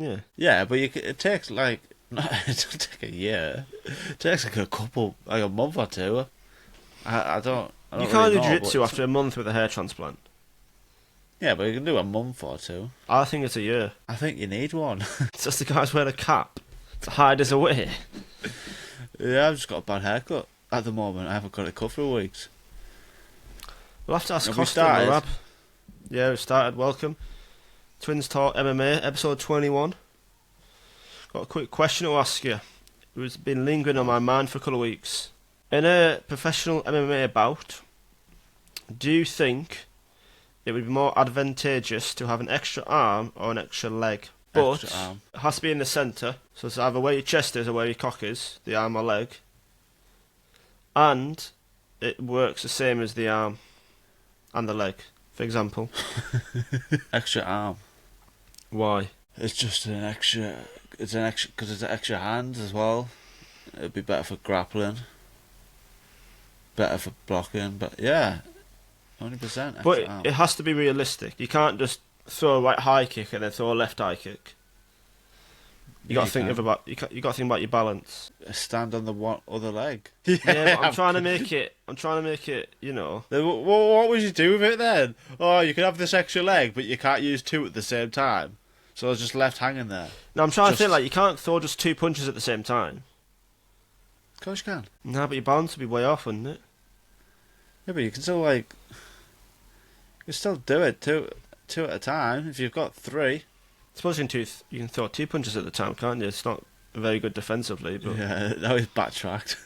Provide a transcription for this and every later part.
Yeah. Yeah, but it takes like no, it doesn't take a year. It takes like a couple, like a month or two. I You don't really can't do know, but jiu-jitsu after a month with a hair transplant. yeah, but you can do a month or two. I think it's a year. I think you need one. It's just the guys wearing a cap to hide us away. Yeah, I've just got a bad haircut at the moment. I haven't got it cut for weeks. We'll have to ask Have we Costa and started? Marab. Yeah, we started. Welcome. Twins Talk MMA, episode 21. Got a quick question to ask you. It's been lingering on my mind for a couple of weeks. In a professional MMA bout, do you think it would be more advantageous to have an extra arm or an extra leg? But Extra arm. it has to be in the centre, so it's either where your chest is or where your cock is, the arm or leg. And it works the same as the arm and the leg, for example. Extra arm. Why? It's just an extra. It's an extra because it's an extra hand as well. It'd be better for grappling. Better for blocking, but yeah, 100%. But it has to be realistic. You can't just throw a right high kick and then throw a left high kick. You got to think about you got to think about your balance. Stand on the one other leg. Yeah, but I'm trying to make it. I'm trying to make it. You know. Then what would you do with it then? Oh, you can have this extra leg, but you can't use two at the same time. So it's just left hanging there. No, I'm trying to think like you can't throw just two punches at the same time. Of course you can. No, but your balance would be way off, wouldn't it? Yeah, but you can still you can still do it two at a time. If you've got three. Suppose you can throw two punches at the time, can't you? It's not very good defensively, but Yeah, now he's backtracked.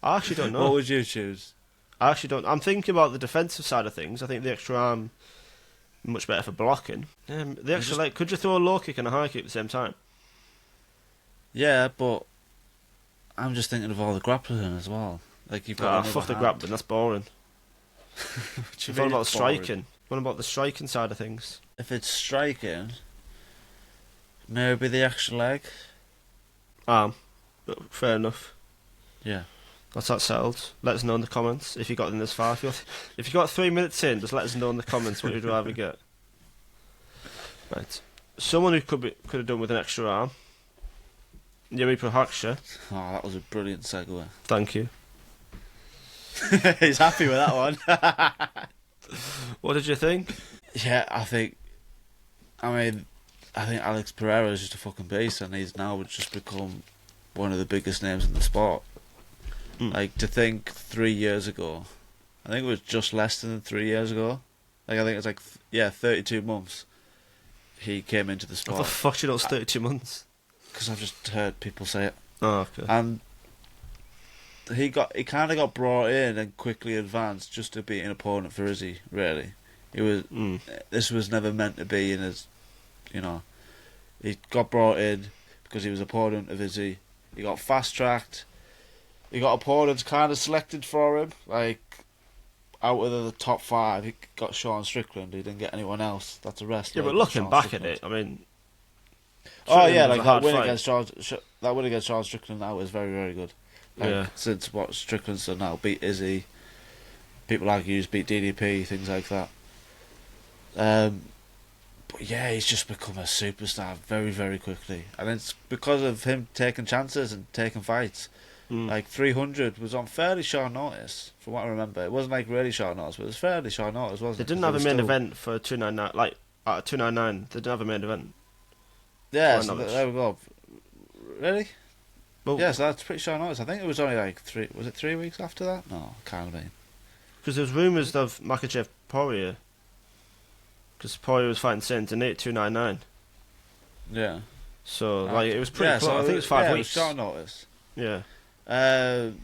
I actually don't know. What would you choose? I actually don't. I'm thinking about the defensive side of things. I think the extra arm much better for blocking. The extra leg. Could you throw a low kick and a high kick at the same time? Yeah, but I'm just thinking of all the grappling as well. Like you've got. Fuck the grappling. That's boring. What What about striking? What about the striking side of things? If it's striking, maybe the extra leg. But fair enough. Yeah. That's that settled. Let us know in the comments if you got in this far. If you got 3 minutes in, just let us know in the comments what you'd rather get. Right. Someone who could have done with an extra arm. Yuri Prohaksha. Oh, that was a brilliant segue. Thank you. He's happy with that one. What did you think? Yeah, I think Alex Pereira is just a fucking beast, and he's now just become one of the biggest names in the sport. Like, to think 3 years ago, I think it was just less than 3 years ago. Like, I think it was 32 months. He came into the sport. What the fuck? You know, it's 32 months. Because I've just heard people say it. Oh, okay. And he kind of got brought in and quickly advanced just to be an opponent for Izzy. Really, this was never meant to be in his. He got brought in because he was opponent of Izzy. He got fast tracked. He got opponents kind of selected for him. Like out of the top 5, he got Sean Strickland. He didn't get anyone else. That's a wrestler. Yeah, but looking back at it, I mean. Oh yeah, like that win fight. against Sean Strickland now is very, very good. Like, since what Strickland's done now, beat Izzy, people argue he's beat DDP, things like that. But yeah, he's just become a superstar very, very quickly, and it's because of him taking chances and taking fights. Like 300 was on fairly short notice, from what I remember. It wasn't like really short notice, but it was fairly short notice, wasn't it? They didn't have a main event for 299. Like at 299, they didn't have a main event. Yeah, so there we go. Really? Well, yeah, so that's pretty short notice. I think it was only like 3. Was it 3 weeks after that? No, can't have been. Because there was rumours of Makhachev Poirier. Because Poirier was fighting Saint and 299. Yeah. So like it was pretty close. So I think it was 5 weeks. It was short notice. Yeah. And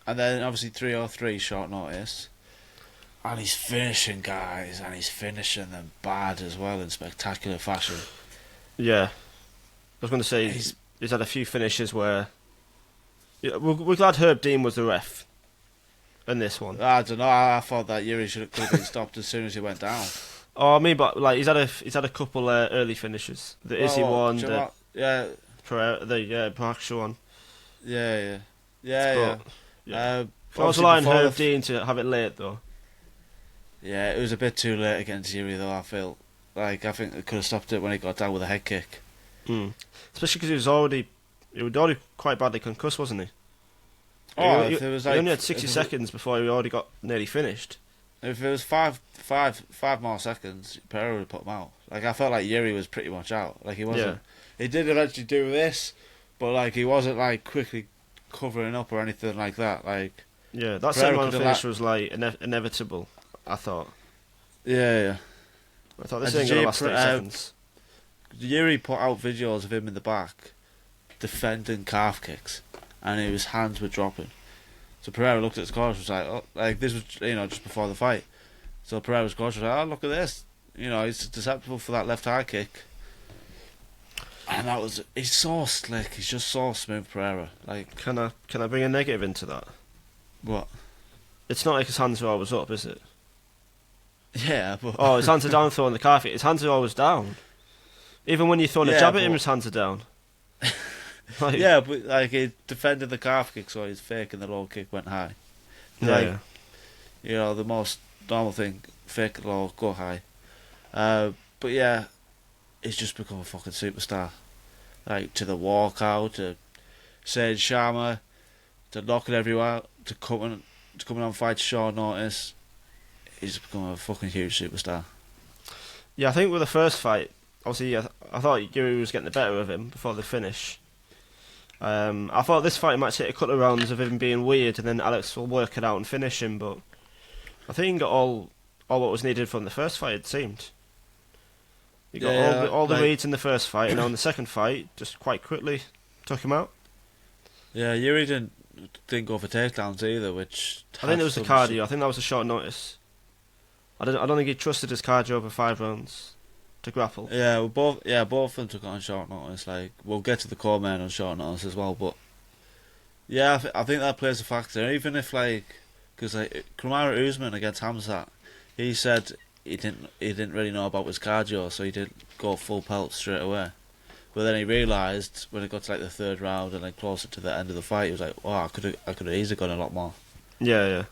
then obviously 303 short notice. And he's finishing guys, and he's finishing them bad as well in spectacular fashion. Yeah. I was going to say he's had a few finishes where. Yeah, we're glad Herb Dean was the ref in this one. I don't know. I thought that Yuri could have been stopped as soon as he went down. Oh, I mean, but like he's had a couple early finishes. The Izzy one, the Prohaksha one. Yeah. I was relying on Herb Dean to have it late though. Yeah, it was a bit too late against Yuri though. I feel Like, I think they could have stopped it when he got down with a head kick. Especially because he was already quite badly concussed, wasn't he? Oh, he, if it was he like only had 60 seconds before he already got nearly finished. if it was five more seconds, Pereira would have put him out. Like, I felt like Yuri was pretty much out. Like, he wasn't. Yeah. He did eventually do this, but like he wasn't like quickly covering up or anything like that. Like, Yeah, that Pereira second round could have finish was like inevitable, I thought. yeah. I thought this And ain't did going to you last 30 seconds. Yuri put out videos of him in the back defending calf kicks, and his hands were dropping. So Pereira looked at his coach and was like, "Oh, like this was just before the fight." So Pereira's coach was like, "Oh, look at this! He's susceptible for that left high kick." And he's so slick. He's just so smooth, Pereira. Like, Can I bring a negative into that? what? It's not like his hands are always up, is it? Yeah, but Oh, his hands are down throwing the calf kick. His hands are always down. Even when you're throwing a jab at him, his hands are down. Like, yeah, but like he defended the calf kick, so he's faking the low kick went high. Like, the most normal thing, fake the low, go high. But yeah, he's just become a fucking superstar. Like, to the walkout, to Sage Sharma, to knocking everywhere, to coming on fights short notice. He's become a fucking huge superstar. Yeah, I think with the first fight, obviously, I thought Yuri was getting the better of him before the finish. I thought this fight might take a couple of rounds of him being weird, and then Alex will work it out and finish him. But I think he got all what was needed from the first fight. It seemed he got all the reads in the first fight, and on the second fight, just quite quickly took him out. Yeah, Yuri didn't go for takedowns either, which I think it was the cardio. I think that was a short notice. I don't think he trusted his cardio over 5 rounds to grapple. Yeah, both of them took it on short notice. Like, we'll get to the core man on short notice as well, but yeah, I think that plays a factor. Even if because Kamaru Usman against Hamzat, he said he didn't really know about his cardio, so he didn't go full pelt straight away. But then he realised when it got to like the third round and then closer to the end of the fight, he was like, "Oh, I could have easily gone a lot more." Yeah.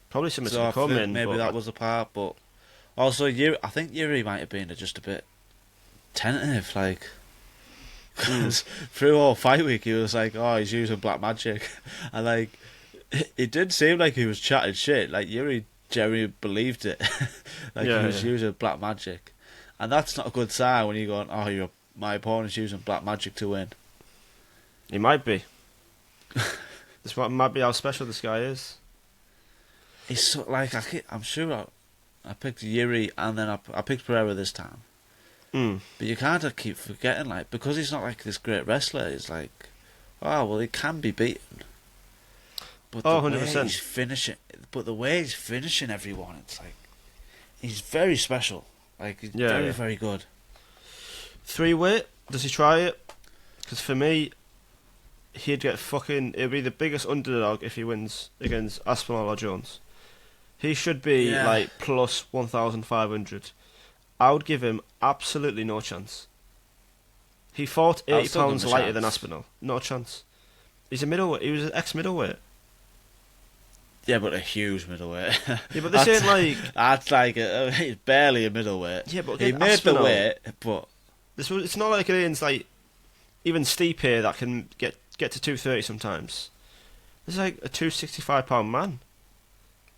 Probably something to come in. Maybe that was a part, but also I think Yuri might have been just a bit tentative, like. Through all fight week, he was like, "Oh, he's using black magic," and like, it did seem like he was chatting shit. Like Yuri genuinely believed it, he was using black magic, and that's not a good sign when you're going, "Oh, my opponent's using black magic to win." He might be. This might be how special this guy is. He's so, like I'm sure I picked Yuri and then I picked Pereira this time. But you can't keep forgetting, like, because he's not like this great wrestler, it's like, oh well, he can be beaten. But 100%. The way he's finishing everyone, it's like he's very special. Like, he's very, very good. 3-weight, does he try it? Because for me, it'd be the biggest underdog if he wins against Aspinall or Jones. He should be like plus 1,500. I would give him absolutely no chance. He fought 80 pounds lighter than Aspinall. No chance. He's a middleweight. He was an ex-middleweight. Yeah, but a huge middleweight. Yeah, but this ain't like... That's like he's barely a middleweight. Yeah, but he made the weight, but... It's not like against like even Stipe here that can get to 230 sometimes. This is like a 265-pound man.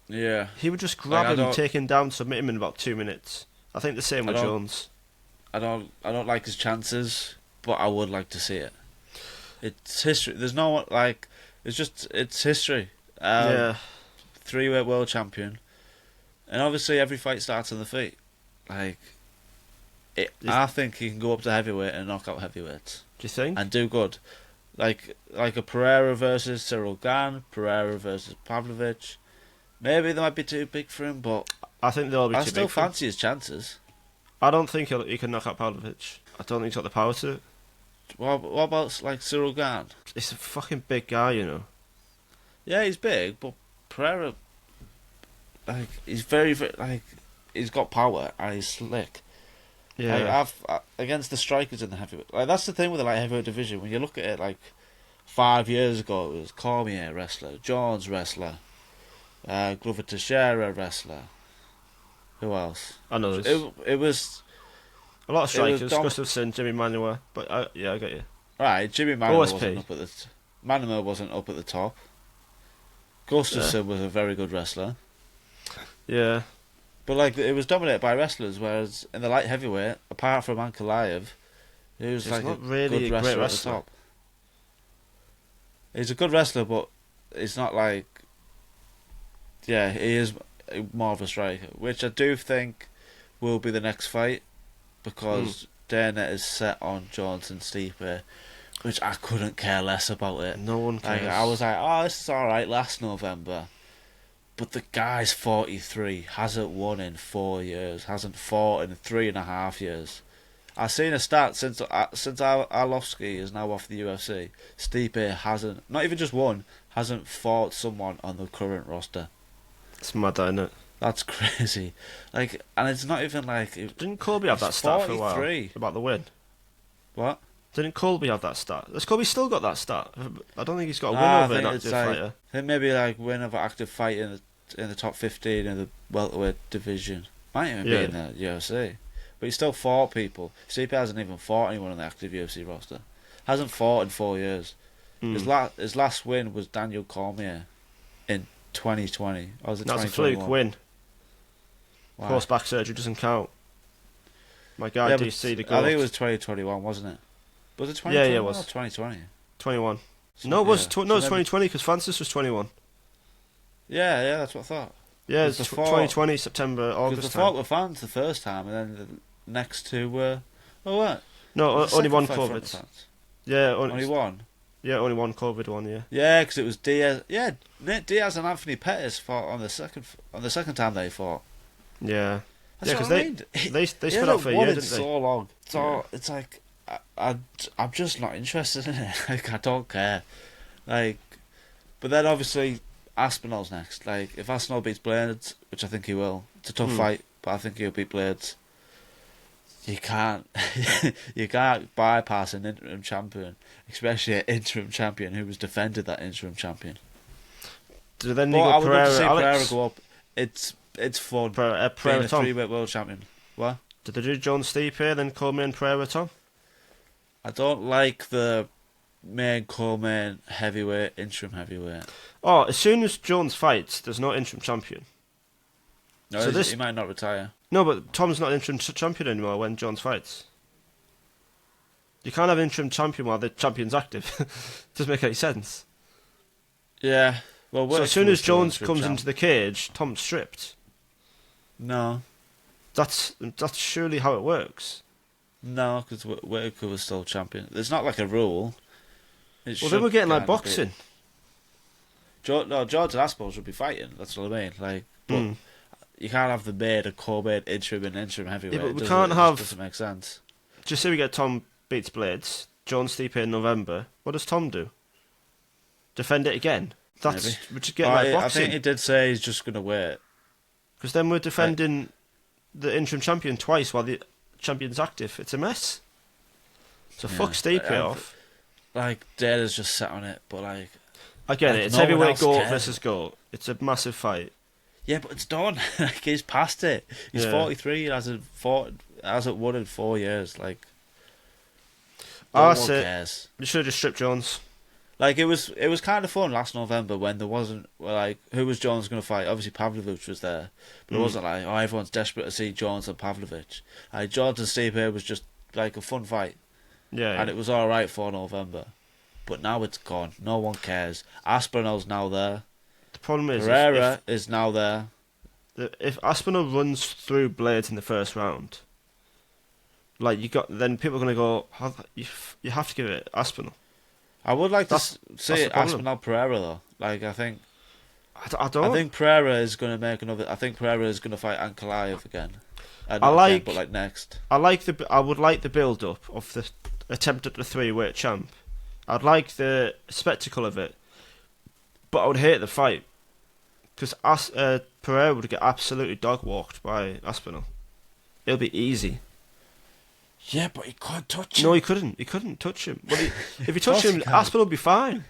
Yeah. He would just grab him, take him down, submit him in about 2 minutes. I think the same with Jones. I don't like his chances, but I would like to see it. It's history. There's no like. It's history. 3-weight world champion, and obviously every fight starts on the feet. Like, I think he can go up to heavyweight and knock out heavyweights. Do you think? And do good. Like a Pereira versus Cyril Gane, Pereira versus Pavlovich. Maybe they might be too big for him, but I think they'll be too big. I still fancy his chances. I don't think he can knock out Pavlovich. I don't think he's got the power to. What about like Cyril Gane? He's a fucking big guy, you know. Yeah, he's big, but Pereira, like, he's very, very, like, he's got power and he's slick. Yeah. Like, against the strikers in the heavyweight, like, that's the thing with the light heavyweight division. When you look at it, like 5 years ago, it was Cormier wrestler, Jones wrestler, Glover Teixeira wrestler. Who else? I know there's It was a lot of strikers. Dom- Gustafsson, Jimmy Manuel, but I get you. right. Jimmy Manuel OSP. wasn't up at the top. Gustafsson was a very good wrestler. Yeah. But like it was dominated by wrestlers, whereas in the light heavyweight, apart from Ankalaev, he was He's like not a really good a great wrestler at the wrestler. top. He's a good wrestler, but he's not like. Yeah, he is more of a striker, which I do think will be the next fight, because Dana is set on Jones and Stipe, which I couldn't care less about it. No one cares. Like, I was like, oh, this is alright last November. But the guy's 43, hasn't won in 4 years, hasn't fought in 3.5 years. I've seen a stat since Arlovsky is now off the UFC. Stipe hasn't, not even just won, hasn't fought someone on the current roster. It's mad, isn't it? That's crazy. Like, and it's not even like. Didn't Colby have that stat for a while 43. about the win? What? Didn't Colby have that stat? Has Colby still got that stat? I don't think he's got a win I over an think active it's like, fighter. I think maybe like win of an active fight in the top 15 in the welterweight division. Might even be in the UFC. But he still fought people. Stipe hasn't even fought anyone on the active UFC roster. Hasn't fought in 4 years. His last win was Daniel Cormier in 2020. Or was it That's a 2021? fluke win. Why? Horse back surgery doesn't count. My guy Yeah, but DC the I goat. think it was 2021, wasn't it? Was it 2021 Yeah, it was. or 2020? 21. So, No, it was yeah. no, it's So 2020 because Francis was 21. Yeah, that's what I thought. Yeah, Because it's the fought- 2020 September, Because August the time. fought with fans the first time, and then the next two were. Oh, what? No, Was the only second one fight front of COVID. fans? Yeah, Only one. Yeah, only one COVID one. Yeah. Yeah, because it was Diaz. Yeah, Nate Diaz and Anthony Pettis fought on the second time they fought. Yeah. That's Yeah, what because I mean. they split out for a year, didn't they? So long. So it's like I'm just not interested in it. Like I don't care. Like, but then obviously Aspinall's next. Like if Aspinall beats Blades, which I think he will, it's a tough fight, but I think he'll beat Blades. You can't bypass an interim champion, especially an interim champion who was defended that interim champion. Do then But you I go would love to Pereira, see Pereira Alex? go up. It's fun. Pereira Being a Tom. 3-weight world champion. What? Did they do Jones Stipe, then Coleman and Pereira Tom? I don't like the main Coleman heavyweight, interim heavyweight. Oh, as soon as Jones fights, there's no interim champion. No, So this- he might not retire. No, but Tom's not interim champion anymore when Jones fights. You can't have interim champion while the champion's active. Doesn't make any sense. Yeah. Well, So as soon as Jones comes into the cage, Tom's stripped. No, That's surely how it works. no, because Whitaker was still champion. There's not like a rule. Well, then we're getting like boxing. George and Aspinall should be fighting. That's what I mean. Like, but you can't have the main and co-main interim and interim heavyweight. Yeah, but we It can't just have- doesn't make sense. Just say we get Tom beats Blades, Jones Stipe in November. What does Tom do? Defend it again? Maybe. We're just getting like I boxing. think he did say he's just going to wait. Because then we're defending the interim champion twice while the champion's active. It's a mess. So Yeah. fuck Stipe off. Like, Dana's just sat on it, but like... I get like, it. It's no one heavyweight else goat cares. versus goat. It's a massive fight. Yeah, but it's done. Like, he's past it. He's Yeah. 43, hasn't won in 4 years. Like, I no one say cares. you should have just stripped Jones. Like, it was kind of fun last November when there wasn't, well, like, who was Jones going to fight? Obviously, Pavlovich was there. But it wasn't like, oh, everyone's desperate to see Jones and Pavlovich. Like, Jones and Stipe was just, like, a fun fight. Yeah. And it was alright for November. But now it's gone. No one cares. Aspinall's now there. The problem is Pereira is now there. if Aspinall runs through Blades in the first round, like then people are gonna go, you have to give it Aspinall. I would like to That's see the problem. Aspinall Pereira though. Like, I think I don't. I think Pereira is going to make another. I think Pereira is going to fight Ankalaev again. But like next. I would like the build up of the attempt at the 3-weight champ. I'd like the spectacle of it, but I would hate the fight because Pereira would get absolutely dog walked by Aspinall. It'll be easy. Yeah, but he couldn't touch him. No, he couldn't. He couldn't touch him. Well, if he touched course he him, can. Aspinall would be fine.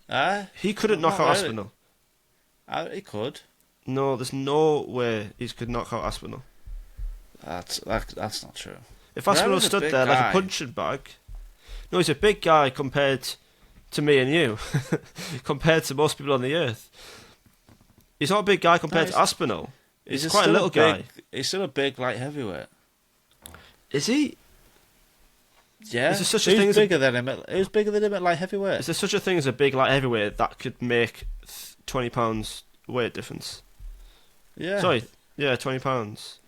Ah, He couldn't Not knock out really. Aspinall. he could. No, there's no way he could knock out Aspinall. That's not true. If Aspinall Pereira's a stood big there like guy. a punching bag, no, he's a big guy compared to me and you, compared to most people on the earth. He's not a big guy compared to Aspinall. He's quite a little guy. He's still a big light heavyweight. Is he? Yeah, Is there such a who's thing as bigger than him? Who's bigger than him at light heavyweight? Is there such a thing as a big light heavyweight that could make £20 weight difference? Yeah, Sorry, yeah, £20.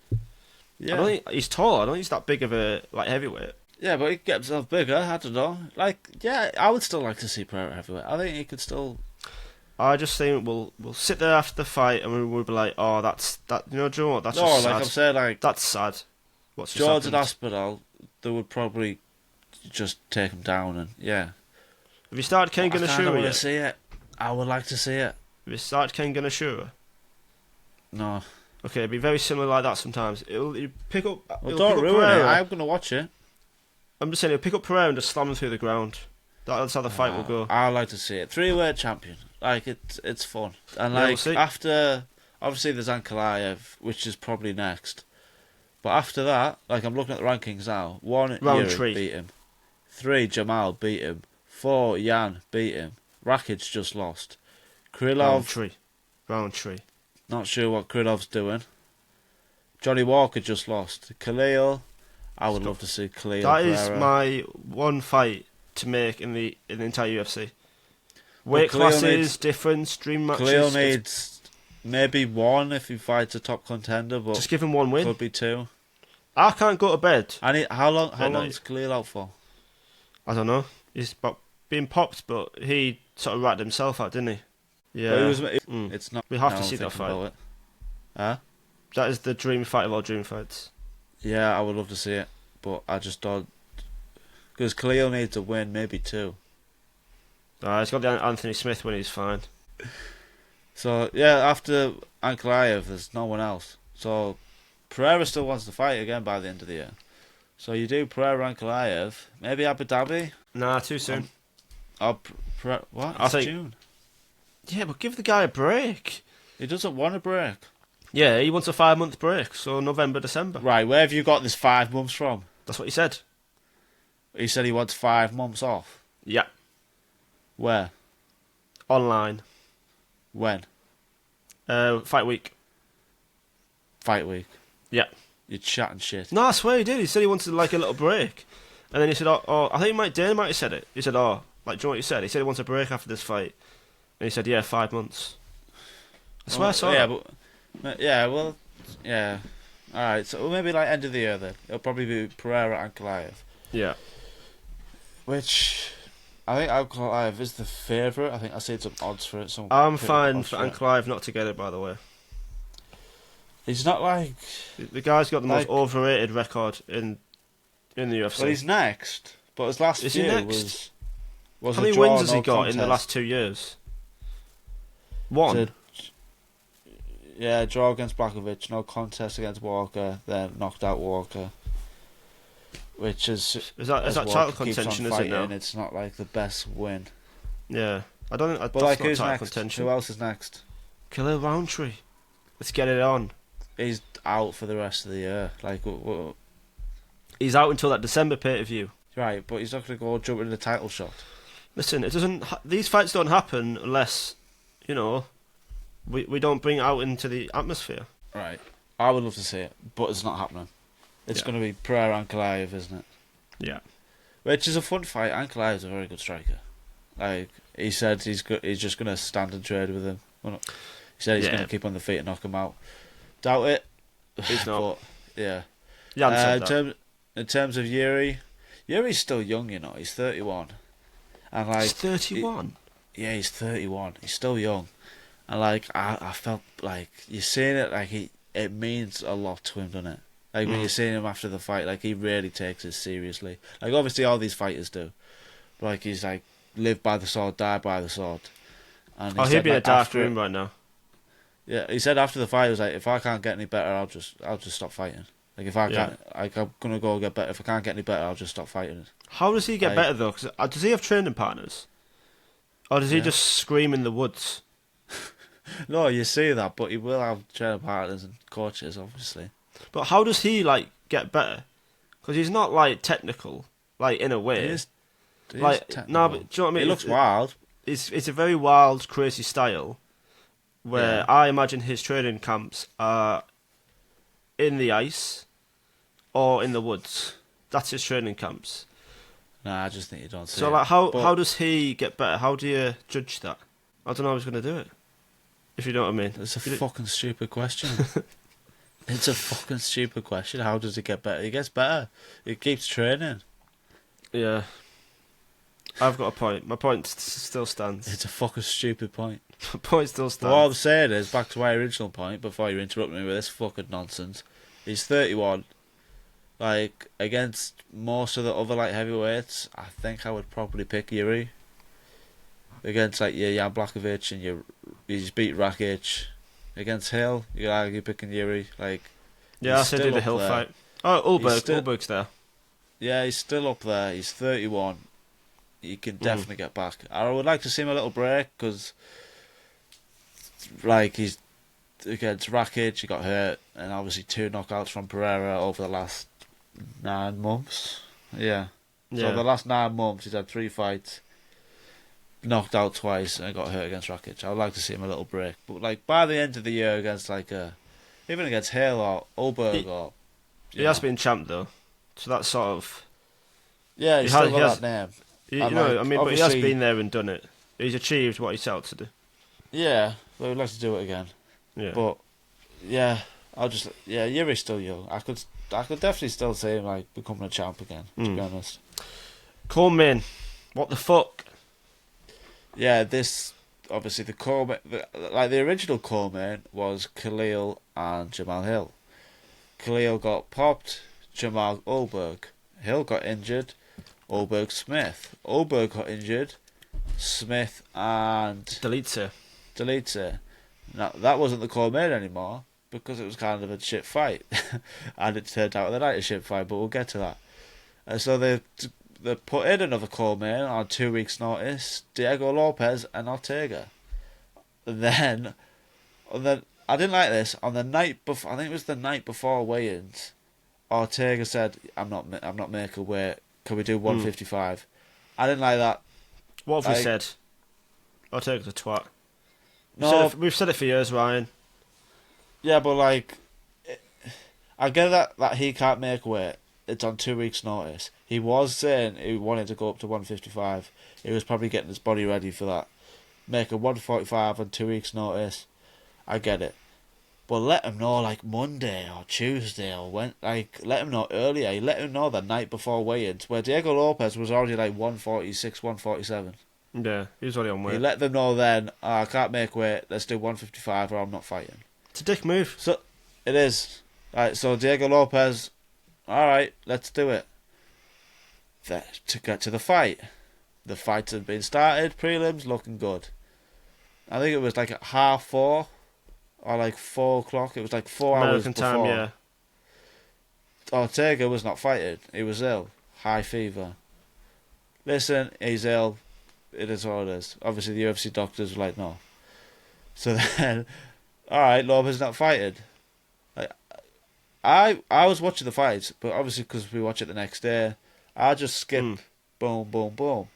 yeah, I don't think he's tall. I don't think he's that big of a light heavyweight. yeah, but he gets himself bigger. I don't know. Like, yeah, I would still like to see Pereira heavyweight. I think he could still. I just think we'll sit there after the fight and we'll be like, oh, that's that. You know, Joe, that's No, just like sad. I'm saying, like That's sad. What's just George and happened? Aspinall, they would probably just take him down and yeah. Have you started Ken I kind of Ganashura want to yet? see it. I would like to see it. Have you started Ken Ganashura? No, Okay, it'd be very similar like that sometimes. You pick up. well, it'll don't pick up ruin it. Pereira. I'm gonna watch it. I'm just saying, he'll pick up Pereira and just slam him through the ground. That's how the fight will go. I like to see it. 3-weight champion. Like it's fun. And Yeah, we'll like see. after obviously there's Ankalaev, which is probably next. But after that, like I'm looking at the rankings now. 1, Roundtree. Yuri beat him. 3, Jamal beat him. 4, Jan beat him. Rakic just lost. Krylov, Roundtree. not sure what Krylov's doing. Johnny Walker just lost. Khalil, I would love to see Khalil. That is Pereira. my one fight to make in the entire UFC. Well, Weight Khalil classes, needs- difference, dream matches. Khalil it's- needs maybe 1 if he fights a top contender, but just give him one win. could be 2. I can't go to bed. I need how long? How At long night. is Khalil out for? I don't know. He's being popped, but he sort of ratted himself out, didn't he? Yeah. But it's not. We have now to I'm see that thinking fight. about it. Huh? That is the dream fight of all dream fights. Yeah, I would love to see it, but I just don't. Because Khalil needs a win, maybe 2. He's got the Anthony Smith when he's fine. So yeah, after Ankalaev, there's no one else. So Pereira still wants to fight again by the end of the year. So you do Pereira Ankalaev, maybe Abu Dhabi Nah, too soon. or what? I It's think- June. Yeah, but give the guy a break. He doesn't want a break. Yeah, he wants a 5-month break, so November, December. Right, where have you got this 5 months from? That's what he said. He said he wants 5 months off. Yeah, Where? online. When? Fight week. Fight week. Yeah. You're chatting shit. No, I swear he did. He said he wanted like a little break, and then he said, "Oh, I think Dana might have said it." He said, "Oh, like, do you know what he said?" He said he wants a break after this fight, and he said, "Yeah, 5 months." I swear I saw yeah, that. but yeah. All right, so maybe like end of the year then. It'll probably be Pereira and Ankalaev, Yeah. which I think Ankalaev is the favourite. I think I see some odds for it. I'm fine for Ankalaev not to get it, by the way. He's not like. The guy's got the most Like- overrated record in the UFC. Well, he's next, but his last Is he few next? was How a many draw, wins has he no got in the contest. last 2 years? One. Yeah, draw against Blakovic, no contest against Walker, then knocked out Walker. Which is Is that as title Walker keeps on contention? Is it fighting, now? It's not like the best win. Yeah. I don't think But that's like, not who's title next? contention. Who else is next? Khalil Roundtree. Let's get it on. He's out for the rest of the year. Like, He's out until that December pay-per-view. right, but he's not going to go jump in the title shot. Listen, it doesn't. These fights don't happen unless, you know, we don't bring it out into the atmosphere. Right. I would love to see it, but it's not happening. It's Yeah. going to be Pereira Ankalaev, isn't it? Yeah. Which is a fun fight. Ankalaev is a very good striker. Like, he said he's just going to stand and trade with him. Well, he said he's Yeah. going to keep on the feet and knock him out. Doubt it. He's not. But, yeah. Yeah, said that. In terms of Yuri's still young, you know. He's 31. And like, He's 31. yeah, he's 31. He's still young. And like, I felt like you're seeing it, like it means a lot to him, doesn't it? Like when you're seeing him after the fight, like he really takes it seriously. Like obviously all these fighters do. But like he's like, live by the sword, die by the sword. And he Oh, he'd said, be in a like, dark after- room right now. Yeah, he said after the fight, he was like, if I can't get any better, I'll just stop fighting. Like if I can't, like I'm gonna go get better. If I can't get any better, I'll just stop fighting. How does he get Like- better though? 'Cause, does he have training partners, or does he Yeah. just scream in the woods? No, you see that, but he will have training partners and coaches, obviously. But how does he like get better? Because he's not like technical, like in a He way. is, he is Like no, technical. but do you know what I He mean? looks wild. It's a very wild, crazy style. Yeah. Where I imagine his training camps are in the ice or in the woods. That's his training camps. Nah, I just think you don't see So it. like, how But does he get better? How do you judge that? I don't know how he's going to do it. If you know what I mean. it's a fucking stupid question. It's a fucking stupid question. How does he get better? He gets better. He keeps training. Yeah. I've got a point. My point still stands. It's a fucking stupid point. My point still But what I'm stands. saying is, back to my original point, before you interrupt me with this fucking nonsense, he's 31. Like, against most of the other light heavyweights, I think I would probably pick Yuri. Against, like, your Jan Blachowicz and he's beat Rakic. Against Hill, you could argue picking Yuri. Like, Yeah, I said do the Hill there. fight. Oh, Ulberg's there. Yeah, he's still up there. He's 31. He can definitely get back. I would like to see him a little break, because, like, he's against Rakic, he got hurt, and obviously 2 knockouts from Pereira over the last 9 months. Yeah. So the last 9 months, he's had 3 fights, knocked out twice, and got hurt against Rakic. I would like to see him a little break. But, like, by the end of the year, against, like, even against Hale or Ulberg He has been champ, though. So that's sort of... Yeah, he's still got that name. You know, I mean, but he has been there and done it. He's achieved what he set out to do. Yeah, but we'd like to do it again. Yeah. But, yeah, Yuri's still young. I could definitely still see him, like, becoming a champ again, to be honest. Co-main. What the fuck? Yeah, this, obviously, the co-main, the original co-main was Khalil and Jamal Hill. Khalil got popped, Jamal Ulberg. Hill got injured, Ulberg Smith. Ulberg got injured, Smith and Deletes it. Now, that wasn't the co-main anymore, because it was kind of a shit fight. And it turned out the night a shit fight, but we'll get to that. So they put in another co-main on 2 weeks' notice, Diego Lopez and Ortega. And then I didn't like this. On the night before, I think it was the night before weigh-ins, Ortega said, "I'm not making weight. Can we do 155?" I didn't like that. What have we said? Ortega's a twat. No, we've said it for years, Ryan. Yeah, but like, I get that he can't make weight. It's on 2 weeks' notice. He was saying he wanted to go up to 155. He was probably getting his body ready for that. Make a 145 on 2 weeks' notice. I get it. But let him know, like, Monday or Tuesday or when, like, let him know earlier. You let him know the night before weigh-ins, where Diego Lopez was already like 146, 147. Yeah, he was already on weight. You let them know then, I can't make weight, let's do 155 or I'm not fighting. It's a dick move. So, it is. Right, so Diego Lopez, alright, let's do it. To get to the fight. The fights had been started, prelims looking good. I think it was like at 4:30 or like 4 o'clock. It was like 4 American hours before. time, yeah. Ortega was not fighting. He was ill. High fever. Listen, he's ill. It is what it is. Obviously, the UFC doctors were like, no. So then, alright, Lopez not fighting. Like, I was watching the fights, but obviously because we watch it the next day, I just skip, boom, boom, boom.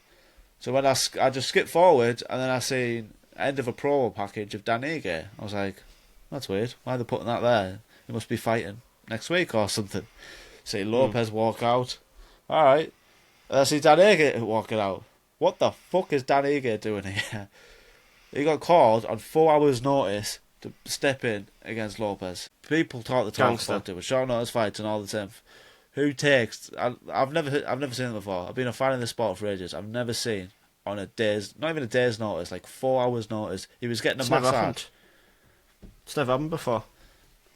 So when I just skip forward, and then I see end of a promo package of Dan Ige. I was like, that's weird. Why are they putting that there? He must be fighting next week or something. See Lopez walk out. Alright. And I see Dan Ige walking out. What the fuck is Dan Ige doing here? He got called on 4 hours' notice to step in against Lopez. People talk the talk about it with short notice fights and all the time. Who takes? I've never seen it before. I've been a fan of this sport for ages. I've never seen on a day's, not even a day's notice, like 4 hours' notice. He was getting a massage. It's never happened before.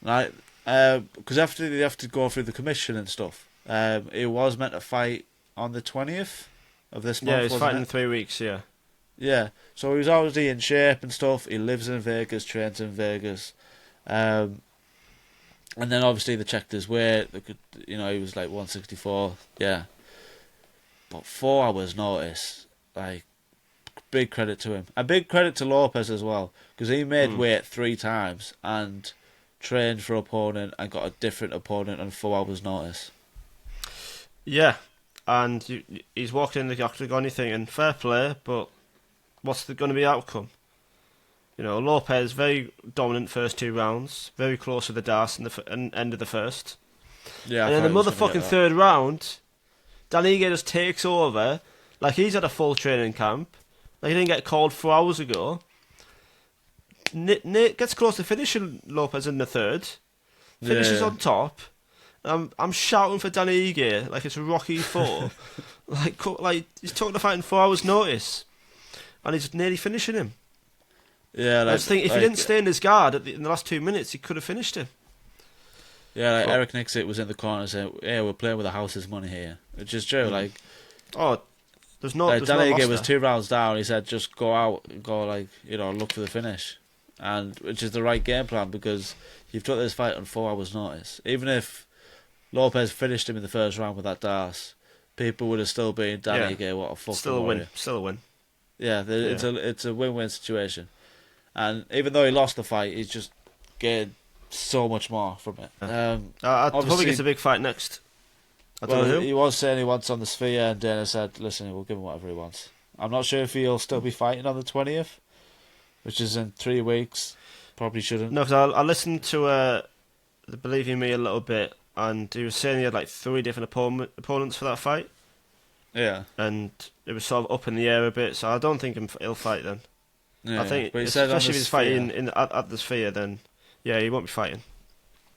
Right, because after they have to go through the commission and stuff. He was meant to fight on the 20th of this month. Yeah, he's fighting in 3 weeks. Yeah. Yeah, so he was already in shape and stuff. He lives in Vegas, trains in Vegas, and then obviously they checked his weight. They could, he was like 164. Yeah, but 4 hours notice, like big credit to him. A big credit to Lopez as well, because he made weight 3 times and trained for opponent and got a different opponent on 4 hours' notice. Yeah, and he's walked in the octagon, you thinking, fair play, but what's going to be the outcome? You know, Lopez, very dominant first 2 rounds, very close to the DAS in the end of the first. Yeah, and then the motherfucking third round, Dan Ige just takes over, like he's had a full training camp, like he didn't get called 4 hours ago. Nate gets close to finishing Lopez in the third, finishes on top. I'm shouting for Danny Ige like it's Rocky 4. like he's talking to fight in 4 hours' notice, and he's nearly finishing him. Yeah, I just think if he didn't stay in his guard in the last 2 minutes, he could have finished him. Yeah, like Eric Nixit was in the corner saying, "Yeah, we're playing with the house's money here," which is true. Like, there's no. Danny Ige was 2 rounds down. He said, "Just go out, look for the finish," and which is the right game plan because you've took this fight on 4 hours' notice. Even if Lopez finished him in the first round with that DAS, people would have still been Danny Ige. What a fucking still a warrior. win. Still a win. Yeah, it's a win-win situation, and even though he lost the fight, he's just gained so much more from it. I probably gets a big fight next. I don't know who. He was saying he wants on the Sphere, and Dana said, "Listen, we'll give him whatever he wants." I'm not sure if he'll still be fighting on the 20th, which is in 3 weeks. Probably shouldn't. No, because I listened to Believe in Me a little bit, and he was saying he had like 3 different opponents for that fight. Yeah, and it was sort of up in the air a bit, so I don't think he'll fight then. yeah. I think, but he especially said if he's fighting at the Sphere, then yeah, he won't be fighting.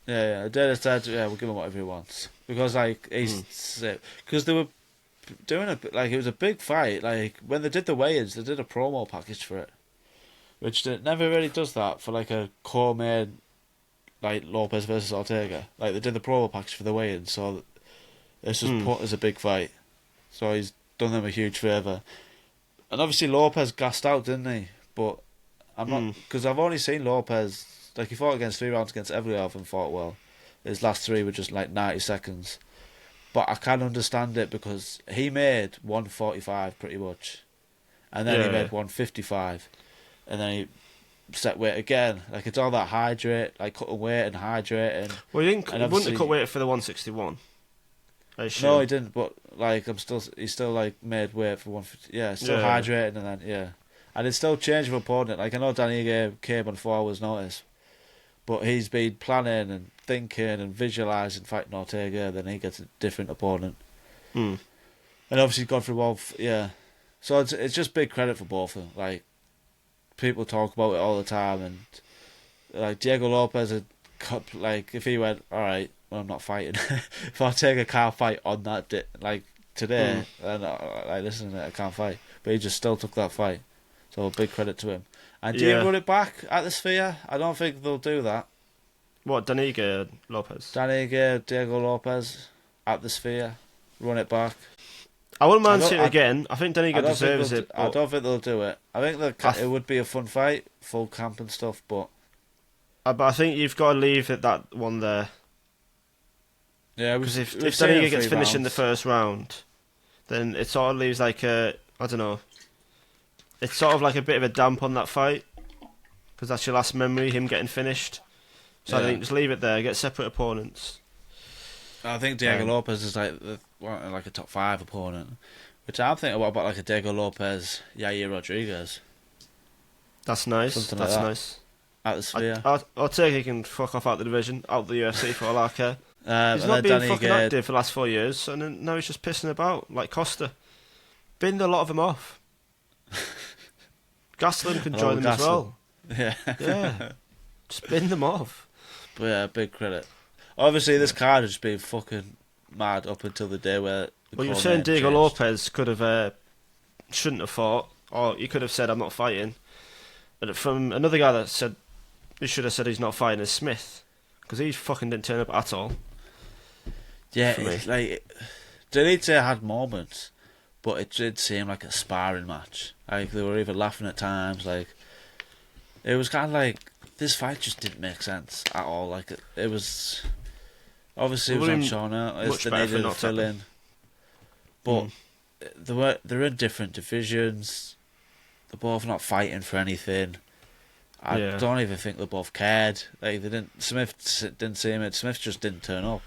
Yeah. Dana said, "Yeah, we'll give him whatever he wants," because like because they were doing it was a big fight. Like when they did the weigh-ins, they did a promo package for it, which never really does that for like a core-made like Lopez versus Ortega. Like they did the promo package for the weigh-ins, so it's just put as a big fight. So he's done them a huge favour. And obviously Lopez gassed out, didn't he? But I'm not, because I've only seen Lopez, like he fought against 3 rounds against Evliov and fought well. His last 3 were just like 90 seconds. But I can understand it because he made 145 pretty much. And then he made 155. And then he set weight again. Like it's all that hydrate, like cutting weight and hydrating. Well, he wouldn't have cut weight for the 161. No, he didn't. But like, he still like made weight for 150. Yeah, still hydrating and then and it's still change of opponent. Like I know Danny Ige came on 4 hours' notice, but he's been planning and thinking and visualising fighting Ortega. Then he gets a different opponent, and obviously gone through all. So it's just big credit for both of them. Like people talk about it all the time, and like Diego Lopez had like if he went, all right, well I'm not fighting. If Ortega can't fight on that like today, then like listen, I can't fight. But he just still took that fight. So big credit to him. And do you run it back at the Sphere? I don't think they'll do that. What, Danige Lopez? Danige, Diego Lopez at the Sphere. Run it back. I wouldn't mind seeing it again. I think Danige deserves it. I don't think they'll do it. I think it would be a fun fight, full camp and stuff, but I think you've got to leave that one there. Yeah, because if Danige gets finished in the first round, then it sort of leaves like I don't know. It's sort of like a bit of a damp on that fight because that's your last memory, him getting finished. So I think just leave it there, get separate opponents. I think Diego Lopez is like a top 5 opponent, which I'm thinking about like a Diego Lopez, Yair Rodriguez. That's nice. Something that's like that. Nice. At the Sphere. I'll take he can fuck off out the division, out the UFC for all I care. He's not been fucking active for the last 4 years, and now he's just pissing about like Costa. Binned a lot of them off. Gastelum can join them as well. Yeah. Just bin them off. But yeah, big credit. Obviously, this card has been fucking mad up until the day where. Well, you were saying Diego Lopez could have, shouldn't have fought, or he could have said, "I'm not fighting." But from another guy that said he should have said he's not fighting is Smith, because he fucking didn't turn up at all. Yeah, it's like Delite had moments, but it did seem like a sparring match. Like they were even laughing at times. Like it was kind of like this fight just didn't make sense at all. Like it was obviously it was on Shauna. They needed to fill in, but they're in different divisions. they're both not fighting for anything. I don't even think they both cared. Like they didn't. Smith didn't see him. Smith just didn't turn up.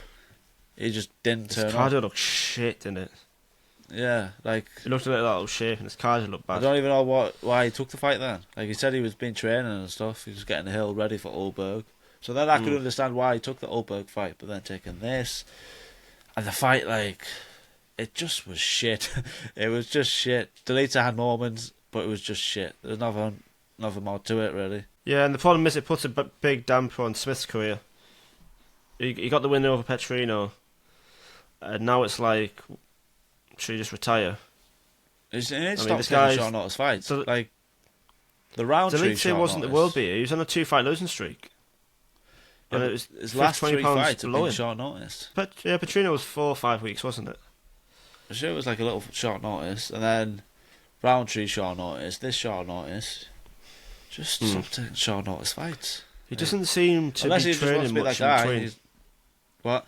He just didn't turn up. His cardio looked shit, didn't it? Yeah, like he looked a little out of shape, and his cardio looked bad. I don't even know why he took the fight then. Like he said, he was been training and stuff. He was getting the hill ready for Ulberg. So then I could understand why he took the Ulberg fight, but then taking this and the fight, like it just was shit. It was just shit. Delita had moments, but it was just shit. There's nothing more to it really. Yeah, and the problem is it puts a big damper on Smith's career. He got the win over Petrino, and now it's like, should he just retire? He needs to stop taking short notice fights. So like the Roundtree short wasn't notice. the world beater. He was on a 2-fight losing streak. Yeah, and it was his last 3 fights have been short notice. Petrino was 4 or 5 weeks, wasn't it? I'm sure it was like a little short notice, and then Roundtree short notice, this short notice. Just stop taking short notice fights. He doesn't seem to be training much in between. What?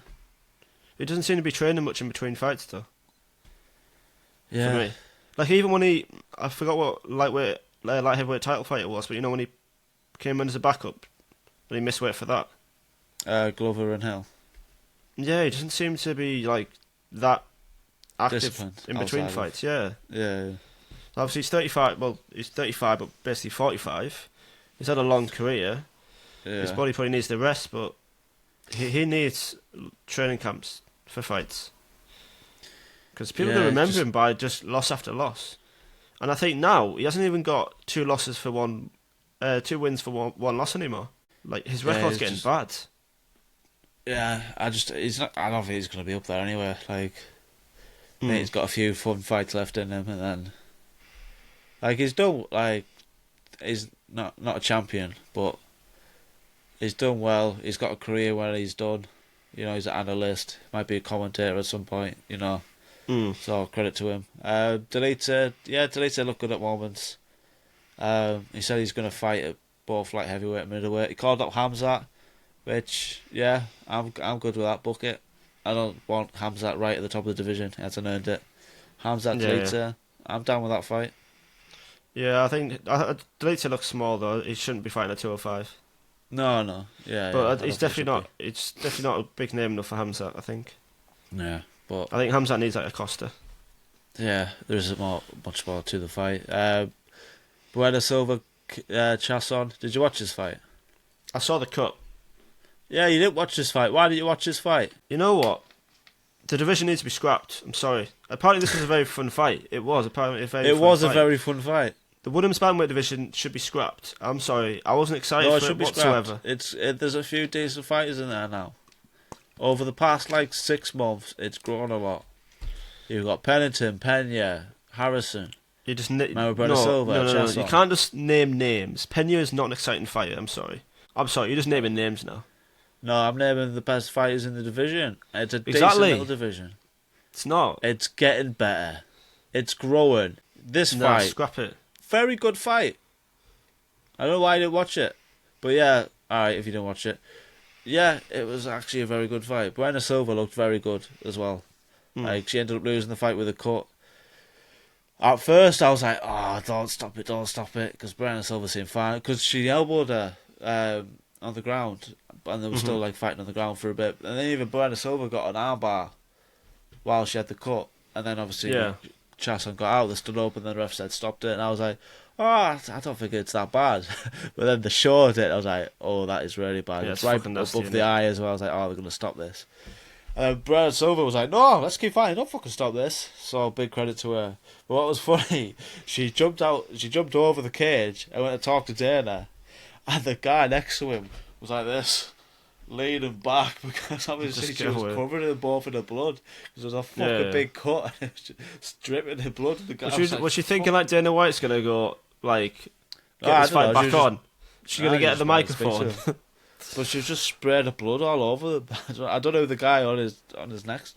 He doesn't seem to be training much in between fights, though. Yeah. For me. Like, even when I forgot what light heavyweight title fight it was, but you know when he came in as a backup, but he missed weight for that. Glover and Hill. Yeah, he doesn't seem to be, like, that active disciplined in between fights, yeah. Yeah. Obviously, he's 35, he's 35, but basically 45. He's had a long career. Yeah. His body probably needs the rest, but he needs training camps for fights. Because people don't remember him by just loss after loss. And I think now, he hasn't even got 2 wins for one loss anymore. Like, his record's getting bad. Yeah, I don't think he's going to be up there anyway. Like, I think he's got a few fun fights left in him, and then, like, he's done, like, he's not a champion, but he's done well. He's got a career where he's done. You know, he's an analyst, might be a commentator at some point, you know. So, credit to him. Delita looked good at moments. He said he's going to fight at both light heavyweight and middleweight. He called up Hamzat, which, yeah, I'm good with that. Book it. I don't want Hamzat right at the top of the division. He hasn't earned it. Hamzat, Delita, I'm down with that fight. Yeah, I think Delita looks small though. He shouldn't be fighting at 205. No, yeah. But it's definitely not. It's definitely not a big name enough for Hamzat, I think. Yeah, but I think Hamzat needs like Acosta. Yeah, there isn't much more to the fight. Buena Silva, Chasson. Did you watch this fight? I saw the cut. Yeah, you didn't watch this fight. Why didn't you watch this fight? You know what? The division needs to be scrapped. I'm sorry. Apparently, this was a very fun fight. It was apparently a very. A very fun fight. The women's bantamweight division should be scrapped. I'm sorry. I wasn't excited for it whatsoever. There's a few decent fighters in there now. Over the past 6 months, it's grown a lot. You've got Pennington, Pena, Harrison. You just Silva. No. You can't just name names. Pena is not an exciting fighter. I'm sorry. You're just naming names now. No, I'm naming the best fighters in the division. It's a decent little division. It's not. It's getting better. It's growing. This fight, scrap it. Very good fight. I don't know why I didn't watch it, but yeah, alright if you didn't watch it. Yeah, it was actually a very good fight. Buena Silva looked very good as well. Like, she ended up losing the fight with a cut. At first, I was like, oh, don't stop it, because Buena Silva seemed fine, because she elbowed her on the ground, and they were still fighting on the ground for a bit. And then even Buena Silva got an armbar while she had the cut, and then obviously Chasson got out, they stood up, and then the ref said stopped it, and I was like, oh, I don't think it's that bad. But then they showed it, I was like, oh, that is really bad. It's right above the eye as well. I was like, oh, they're going to stop this. Buena Silva was like, no, let's keep fighting, don't fucking stop this. So big credit to her. But what was funny, she jumped over the cage and went to talk to Dana, and the guy next to him was like this, leaning back, because obviously she was covered in both in the blood. There was a fucking big cut, and it was just dripping in blood. The guy was she thinking like Dana White's going to go, get this fight back on? She's going to get the microphone. But she just sprayed the blood all over them. I don't know the guy on his next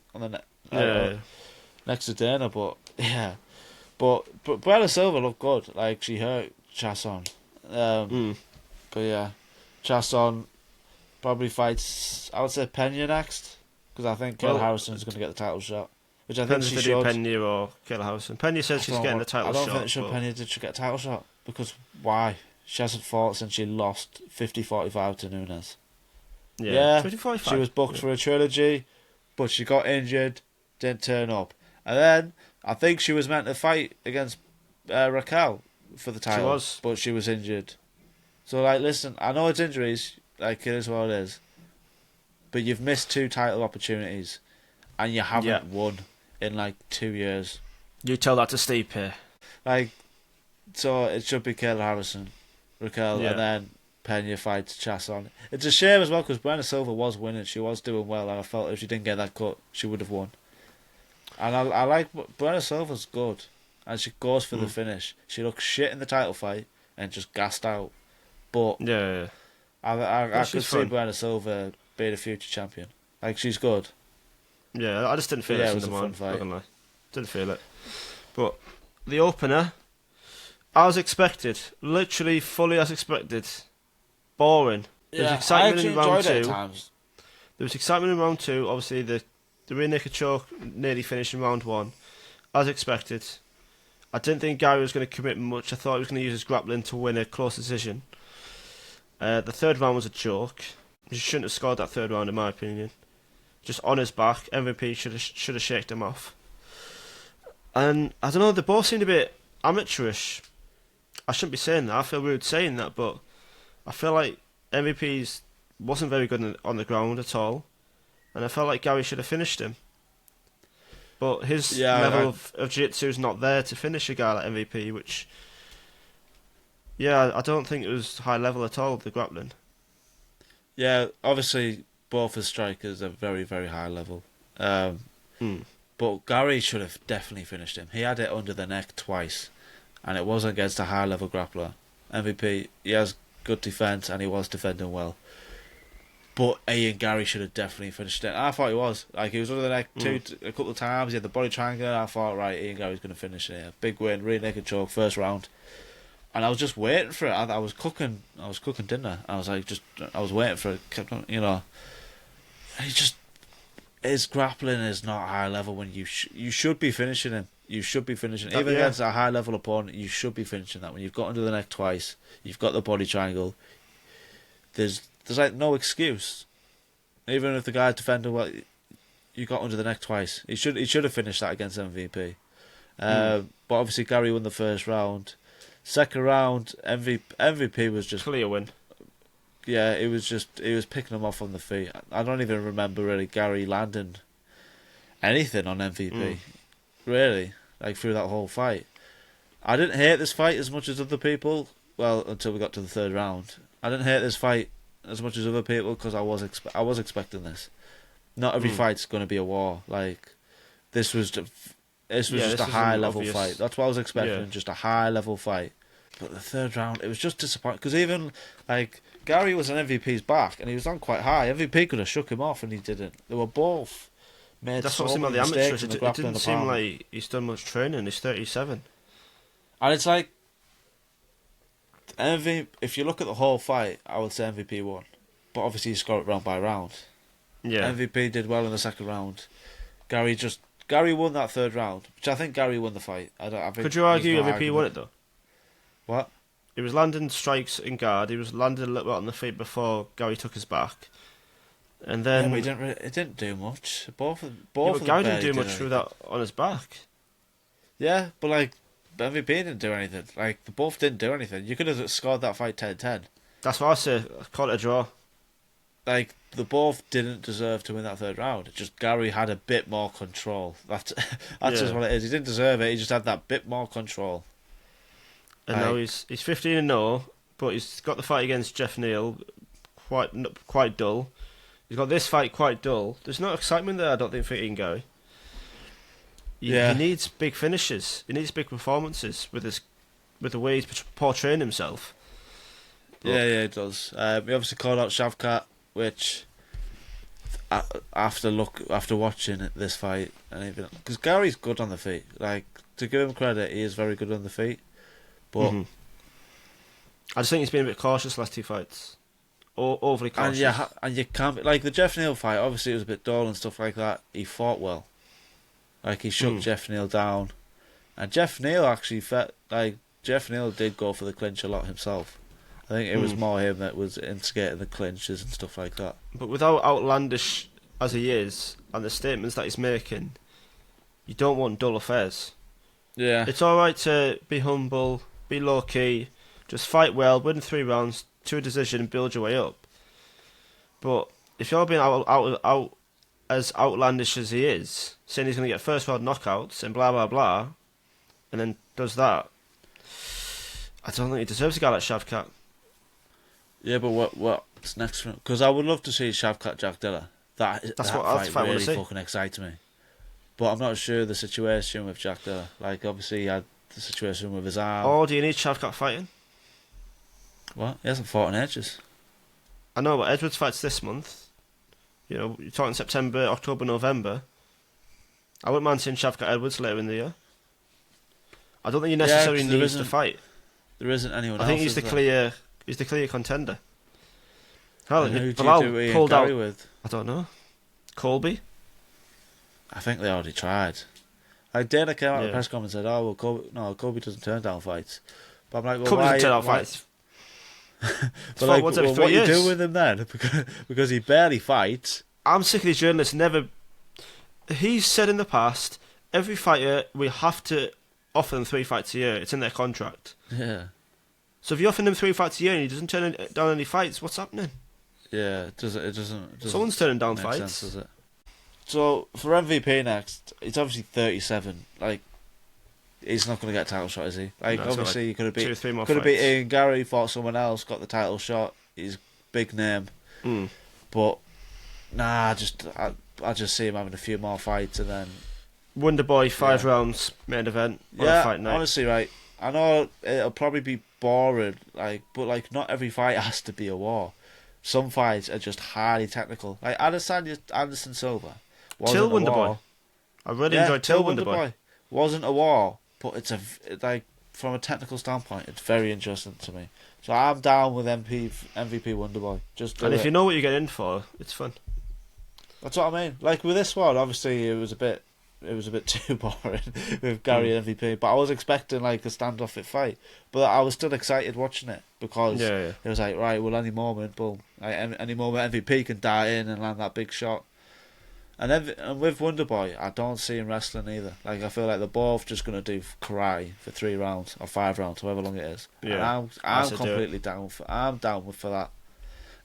next to Dana, but yeah. But Buena Silva looked good. Like, she hurt Chasson. But yeah, Chasson probably fights, I would say, Pena next, because I think Kayla Harrison is going to get the title shot. Which I think she should. Pena or Kayla Harrison. Pena says she's getting the title shot. I don't think Pena should get a title shot. because why? She hasn't fought since she lost 50-45 to Nunes. Yeah, 2045. she was booked for a trilogy, but she got injured, didn't turn up. And then I think she was meant to fight against Raquel for the title, She was. but she was injured. So, like, listen, I know it's injuries, like, it is what it is, but you've missed 2 title opportunities, and you haven't won in, like, 2 years. You tell that to Steve here. Like, so it should be Kayla Harrison, Raquel, and then Pena fights Chasson. It's a shame as well, because Buena Silva was winning, she was doing well, and I felt if she didn't get that cut, she would have won. And I like, Buena Silva's good, and she goes for the finish. She looks shit in the title fight, and just gassed out. But I could see Buena Silva being a future champion. Like, she's good. Yeah, I just didn't feel it. It was a fun fight. Didn't feel it. But the opener, as expected, literally fully as expected, boring. There was excitement in round 2. There was excitement in round 2. Obviously, the rear naked choke nearly finished in round 1, as expected. I didn't think Gary was going to commit much. I thought he was going to use his grappling to win a close decision. The third round was a joke. He shouldn't have scored that third round, in my opinion. Just on his back, MVP should have shaked him off. And I don't know, they both seemed a bit amateurish. I shouldn't be saying that. I feel rude saying that, but I feel like MVP wasn't very good on the ground at all, and I felt like Gary should have finished him. But his level of jiu-jitsu is not there to finish a guy like MVP, which, I don't think it was high level at all, the grappling. Yeah, obviously both his strikers are very, very high level. But Gary should have definitely finished him. He had it under the neck twice, and it wasn't against a high level grappler. MVP, he has good defence, and he was defending well. But Ian Gary should have definitely finished it. I thought he was. Like, he was under the neck a couple of times. He had the body triangle. I thought, right, Ian Gary's going to finish it. Big win, rear naked choke, first round. And I was just waiting for it. I was cooking dinner. I was I was waiting for it. Kept on, And he just, his grappling is not high level when you should be finishing him. You should be finishing. Even against a high level opponent, you should be finishing that. When you've got under the neck twice, you've got the body triangle. There's like no excuse. Even if the guy's defending well, you got under the neck twice. He should have finished that against MVP. But obviously Gary won the first round. Second round, MVP was just clear win. Yeah, he was picking him off on the feet. I don't even remember really Gary landing anything on MVP. Really, like through that whole fight. I didn't hate this fight as much as other people. Well, until we got to the third round, I didn't hate this fight as much as other people because I was expecting this. Not every fight's going to be a war. Like this was just a high level fight. That's what I was expecting. Just a high level fight. But the third round, it was just disappointing because even like Gary was on MVP's back and he was on quite high. MVP could have shook him off and he didn't. They were both made. That's so what seemed like the amateurs. It didn't seem department. like he's done much training. He's 37, and it's like MVP. If you look at the whole fight, I would say MVP won, but obviously he scored it round by round. Yeah, MVP did well in the second round. Gary won that third round, which I think Gary won the fight. I think could you argue MVP won it though? What? He was landing strikes in guard. He was landing a little bit on the feet before Gary took his back, and then it didn't do much. Both of Gary them didn't do much through that on his back. Yeah, but like MVP didn't do anything. Like they both didn't do anything. You could have scored that fight 10-10. That's what I say. I call it a draw. Like they both didn't deserve to win that third round. It's just Gary had a bit more control. That's just what it is. He didn't deserve it. He just had that bit more control. And now he's 15-0, but he's got the fight against Jeff Neal quite dull. He's got this fight quite dull. There's no excitement there, I don't think, for Ian Gary. He needs big finishes. He needs big performances with the way he's portraying himself. But he does. He obviously called out Shavkat, which after watching this fight, and even because Gary's good on the feet. Like to give him credit, he is very good on the feet. But I just think he's been a bit cautious last two fights. Overly cautious. And you can't like the Jeff Neal fight. Obviously, it was a bit dull and stuff like that. He fought well. Like he shook Jeff Neal down, and Jeff Neal actually felt like Jeff Neal did go for the clinch a lot himself. I think it was more him that was instigating the clinches and stuff like that. But without outlandish as he is, and the statements that he's making, you don't want dull affairs. Yeah. It's alright to be humble, be low key, just fight well, win 3 rounds to a decision and build your way up. But if you're being out as outlandish as he is, saying he's going to get first round knockouts and blah blah blah, and then does that, I don't think he deserves a guy like Shavkat. Yeah, but what's next for him? Because I would love to see Shavkat Jack Dilla. That fight really fucking excites me. But I'm not sure the situation with Jack Dilla. Like, obviously, he had the situation with his arm. Oh, do you need Shavkat fighting? What? He hasn't fought in ages. I know, but Edwards fights this month. You know, you're talking September, October, November. I wouldn't mind seeing Shavkat Edwards later in the year. I don't think he necessarily needs to fight. There isn't anyone else. I think he's the clear contender. Hell, who do you Bilal do Ian pulled Gary out. With? I don't know. Colby. I think they already tried. Like, Dana came out at the Yeah. press conference and said, "Oh, well, Colby doesn't turn down fights." But I'm like, well, Colby why? doesn't turn down fights. But like, once every well, 3 what years. you do with him then? Because he barely fights. I'm sick of these journalists never. He's said in the past, every fighter we have to offer them 3 fights a year. It's in their contract. Yeah. So if you're offering him 3 fights a year and he doesn't turn down any fights, what's happening? Yeah, it doesn't Someone's turning down make fights. sense, does it? So for MVP next, it's obviously 37. Like, he's not going to get a title shot, is he? Like, No, it's obviously, like he could have beat 2-3 more could have beat fights. Ian Gary, fought someone else, got the title shot. He's a big name, but nah, I just see him having a few more fights and then. Wonder Boy 5 rounds main event on a fight night. Honestly, right. I know it'll probably be boring, but like not every fight has to be a war. Some fights are just highly technical. Like Anderson Silva wasn't Till a Wonder war. Boy. I really enjoyed Till Wonder Boy. Wasn't a war, but it's like from a technical standpoint, it's very interesting to me. So I'm down with MVP Wonder Boy. And if you know what you're getting in for, it's fun. That's what I mean. Like with this one, obviously it was a bit too boring with Gary MVP, but I was expecting like a standoff fight. But I was still excited watching it because it was like, right, well, any moment, boom, like, any moment MVP can die in and land that big shot. And with Wonder Boy, I don't see him wrestling either. Like, I feel like they're both just gonna do karate for 3 rounds or 5 rounds, however long it is. Yeah, and I'm completely down for. I'm down for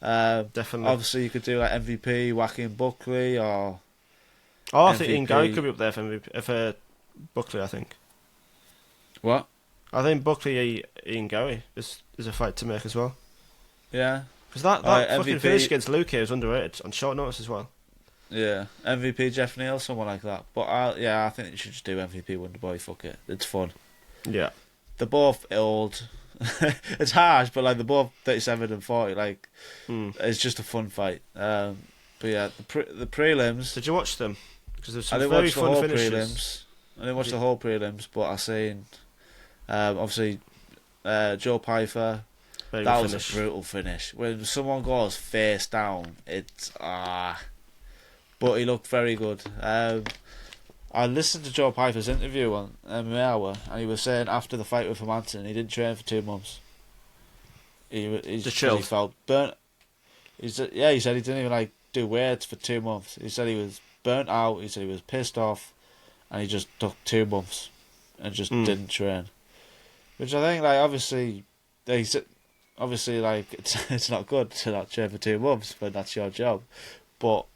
that. Definitely. Obviously, you could do like MVP, Joaquin Buckley, or. Oh, I think Ian Gary could be up there for MVP, for Buckley. I think. What? I think Buckley Ian Gary is a fight to make as well. Yeah. Because that fucking MVP finish against Luke is underrated on short notice as well. Yeah, MVP Jeff Neal, someone like that. But I think you should just do MVP Wonder Boy. Fuck it, it's fun. Yeah. They're both old. It's harsh, but like they're both 37 and 40. Like, it's just a fun fight. But yeah, the prelims. Did you watch them? Because there's some I didn't very watch the fun whole finishes. prelims. I didn't watch the whole prelims, but I seen obviously Joe Pyfer. Very That good was finish. a brutal finish. When someone goes face down, it's But he looked very good. I listened to Joe Pyfer's interview on MMA Hour, and he was saying after the fight with Hermanson, he didn't train for 2 months. He felt burnt. He said he didn't even like do weights for 2 months. He said he was burnt out. He said he was pissed off, and he just took 2 months and just didn't train. Which I think, like, obviously like it's not good to not train for 2 months when that's your job, but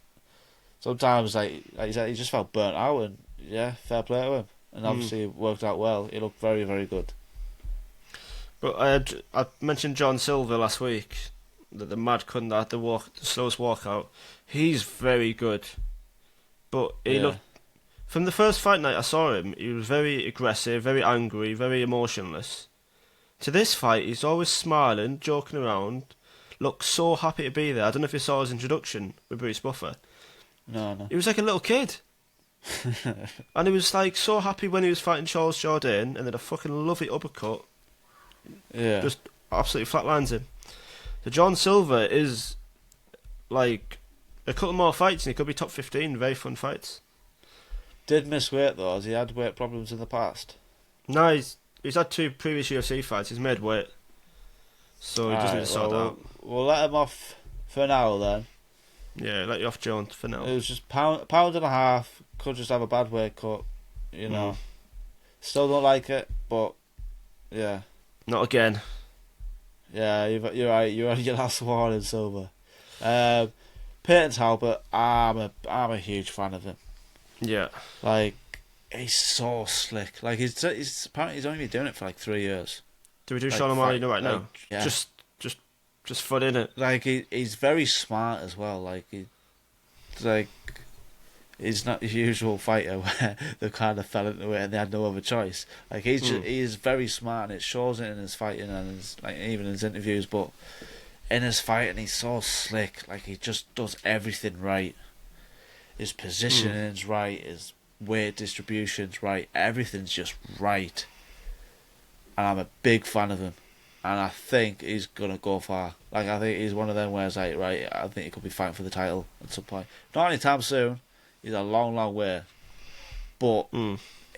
sometimes like you said, he just felt burnt out, and yeah, fair play to him. And obviously it worked out well. He looked very, very good. But I mentioned John Silver last week, that the mad couldn't have the slowest walkout. He's very good, but he looked from the first fight night I saw him. He was very aggressive, very angry, very emotionless. To this fight, he's always smiling, joking around. Looks so happy to be there. I don't know if you saw his introduction with Bruce Buffer. No. He was like a little kid. And he was like so happy when he was fighting Charles Jourdain, and then a fucking lovely uppercut. Yeah. Just absolutely flatlines him. So John Silver is like a couple more fights and he could be top 15. Very fun fights. Did miss weight though. Has he had weight problems in the past? No, he's he's had 2 previous UFC fights. He's made weight, so he just Alright, needs to sort that out. we'll let him off for now then. Yeah, let you off, Jones, for now. It was just pound and a half. Could just have a bad weight cut, you know. Still don't like it, but yeah, Not again. yeah. You're right. You're on your last warning, Silver. Peyton Talbot, I'm a huge fan of him. Yeah. Like, he's so slick. Like, he's apparently he's only been doing it for like 3 years. Do we do Like, Sean O'Malley like, right now? yeah. Just fun in it. Like he's very smart as well. Like he's not the usual fighter where they kind of fell into it and they had no other choice. Like he's very smart, and it shows it in his fighting and his, like, even in his interviews. But in his fighting, he's so slick. Like, he just does everything right. His positioning's right. His weight distribution's right. Everything's just right. And I'm a big fan of him. And I think he's gonna go far. Like, I think he's one of them where it's like, right, I think he could be fighting for the title at some point. Not anytime soon. He's a long, long way. But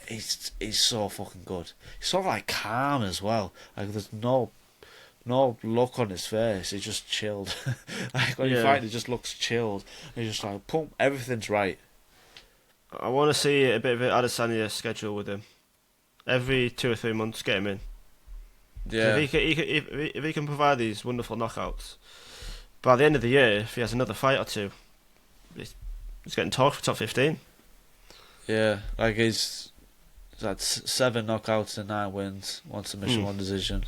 he's so fucking good. He's sort of like calm as well. Like, there's no look on his face. He's just chilled. Like, when you fight, he just looks chilled. He's just like, pump, everything's right. I want to see a bit of an Adesanya schedule with him. Every 2 or 3 months, get him in. Yeah. If he can provide these wonderful knockouts, by the end of the year, if he has another fight or 2, he's getting talked for top 15. Yeah, like he's had 7 knockouts and 9 wins, 1 submission, 1 decision.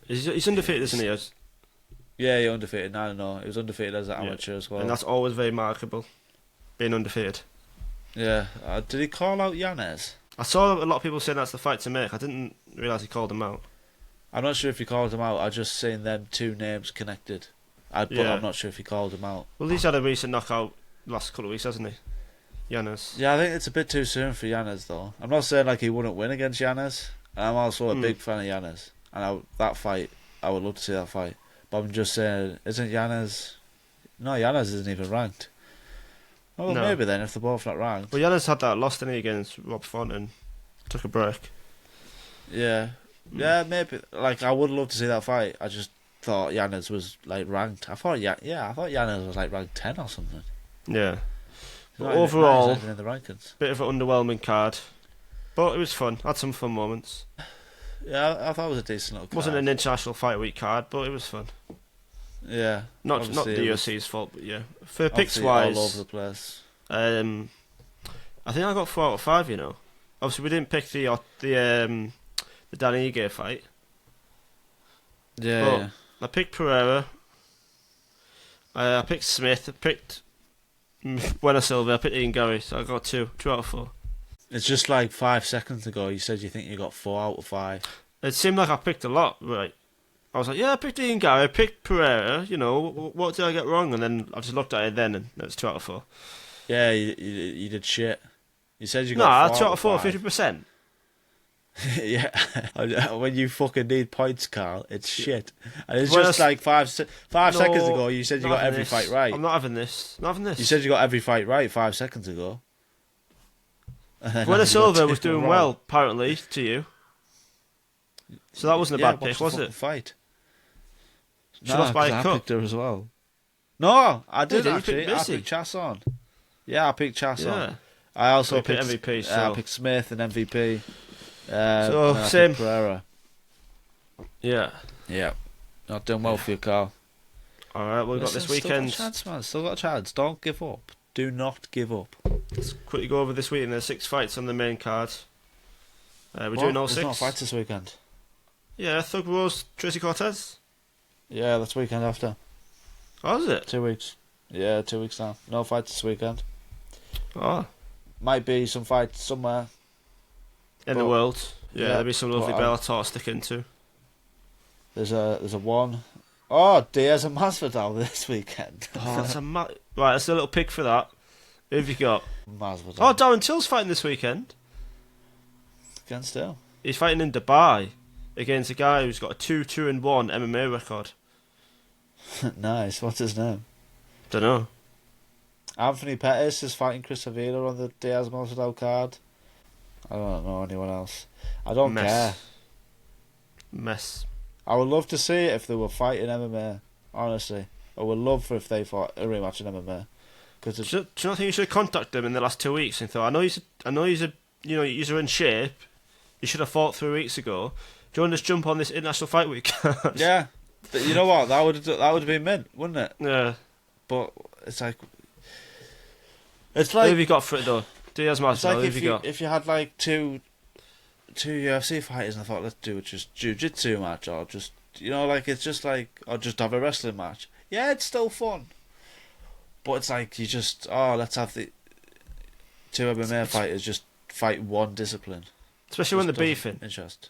He's undefeated, isn't he? Yeah, he undefeated. 9-0. He was undefeated as an amateur as well. And that's always very marketable, being undefeated. Yeah. Did he call out Yanez? I saw a lot of people saying that's the fight to make. I didn't realise he called him out. I'm not sure if he called him out. I just seen them 2 names connected. But I'm not sure if he called him out. Well, he's had a recent knockout last couple of weeks, hasn't he? Yanez. Yeah, I think it's a bit too soon for Yanez, though. I'm not saying like he wouldn't win against Yanez. And I'm also a big fan of Yanez. And that fight, I would love to see that fight. But I'm just saying, isn't Yanez... No, Yanez isn't even ranked. Well, No. maybe then, if they're both not ranked. Well, Yanez had that loss, didn't he, against Rob Font, and took a break. Yeah. Yeah, maybe. Like, I would love to see that fight. I just thought Yanez was, like, ranked. I thought Yanez was, like, ranked 10 or something. Yeah. Not Overall, even in the rankings. bit of an underwhelming card. But it was fun. Had some fun moments. Yeah, I thought it was a decent little card. Wasn't an international fight week card, but it was fun. Yeah. Not the obviously it was UFC's fault, but yeah. For picks obviously wise, all over the place. I think I got 4 out of 5. You know, obviously we didn't pick the Danny Ige fight. Yeah, But yeah. I picked Pereira. I picked Smith. I picked Buena Silva. I picked Ian Gary. So I got 2 out of 4. It's just like 5 seconds ago you said you think you got 4 out of 5. It seemed like I picked a lot, right? I was like, yeah, I picked Ian Gary, I picked Pereira, you know, what did I get wrong? And then I just looked at it then, and it's 2 out of 4. Yeah, you did shit. You said you got 4 2 out of 4, 5. 50%. Yeah, when you fucking need points, Carl, it's shit. And it's Well, just like 5 seconds ago you said you not got having every this. fight right. I'm not having this. Not having this. You said you got every fight right 5 seconds ago. Buena Silva was doing well, apparently, to you. So that wasn't a bad pick, was it? Fight. She lost by a I cut. picked her as well. No, I did did, you actually. picked I Missy. picked Chasson. Yeah, I picked Chasson. Yeah. I also You picked picked MVP, I so- picked Smith and MVP. So, and I picked same. Pereira. Yeah. Yeah, not doing well for you, Carl. Alright, we've got this weekend. Still got a chance, man. Still got a chance. Don't give up. Do not give up. Let's quickly go over this week, and there's 6 fights on the main card. We're What? doing all There's 6. no fights this weekend. Yeah, Thug Rose, Tracy Cortez. Yeah, that's weekend after. Oh, is it? 2 weeks. Yeah, 2 weeks now. No fights this weekend. Oh. Might be some fights somewhere. In the But- world. Yeah, there'll be some lovely but, Bellator to stick into. There's a one. Oh, Diaz and Masvidal this weekend. Oh, that's right, that's a little pick for that. Who have you got? Masvidal. Oh, Darren Till's fighting this weekend. Against Still. He's fighting in Dubai against a guy who's got a 2-2-1 MMA record. Nice. What's his name? Don't know. Anthony Pettis is fighting Chris Avila on the Diaz Masvidal card. I don't know anyone else. I don't Mess. care. mess. I would love to see it if they were fighting MMA. Honestly, I would love for if they fought a rematch in MMA. Do you not think you should have contacted him in the last 2 weeks and thought, I know he's you're in shape. You should have fought 3 weeks ago. Do you want to just jump on this International Fight Week? Yeah, you know what? That would have been mint, wouldn't it? Yeah. But it's like Who have you got for it though? Diaz Martinez. It's like if you had like two UFC fighters and I thought let's do just jiu-jitsu match or just it's just like or just have a wrestling match. Yeah, it's still fun. But it's like let's have the two MMA fighters just fight one discipline. Especially when they're beefing. Interest.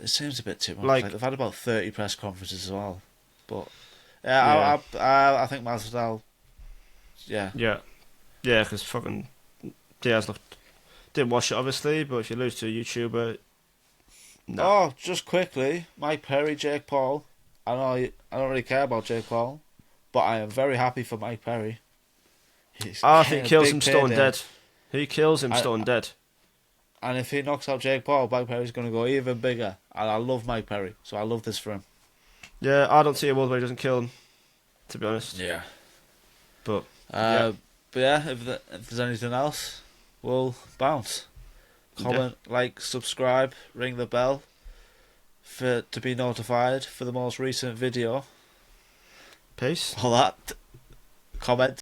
It seems a bit too much. Like they've had about 30 press conferences as well. But yeah. I think Masvidal. Yeah. Yeah. Yeah, because fucking Diaz didn't watch it obviously, but if you lose to a YouTuber, no. Oh, just quickly, Mike Perry, Jake Paul. I don't really care about Jake Paul, but I am very happy for Mike Perry. I think he kills him stone dead. He kills him stone dead. And if he knocks out Jake Paul, Mike Perry's going to go even bigger. And I love Mike Perry, so I love this for him. Yeah, I don't see a world where he doesn't kill him, to be honest. Yeah. But yeah, if there's anything else, we'll bounce. Comment, like, subscribe, ring the bell to be notified for the most recent video. Peace. All that. Comment.